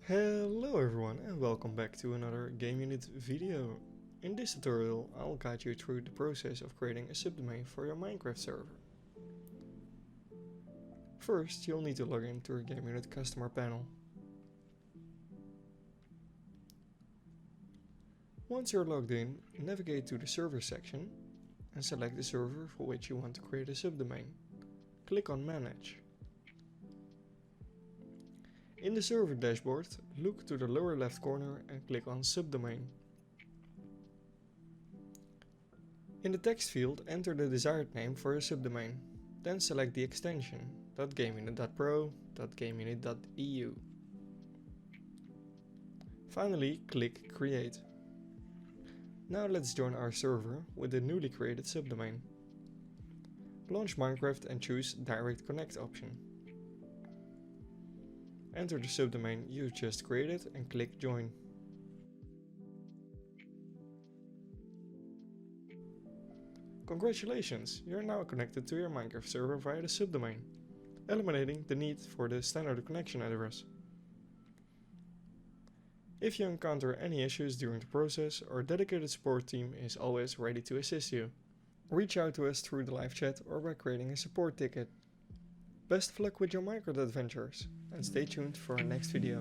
Hello everyone and welcome back to another GameUnit video. In this tutorial I'll guide you through the process of creating a subdomain for your Minecraft server. First you'll need to log into your GameUnit customer panel. Once you're logged in, navigate to the server section and select the server for which you want to create a subdomain. Click on Manage. In the server dashboard, look to the lower left corner and click on Subdomain. In the text field, enter the desired name for your subdomain. Then select the extension .gameunit.pro, .gameunit.eu. Finally, click Create. Now let's join our server with the newly created subdomain. Launch Minecraft and choose Direct Connect option. Enter the subdomain you just created and click Join. Congratulations, you are now connected to your Minecraft server via the subdomain, eliminating the need for the standard connection address. If you encounter any issues during the process, our dedicated support team is always ready to assist you. Reach out to us through the live chat or by creating a support ticket. Best of luck with your Minecraft adventures, and stay tuned for our next video.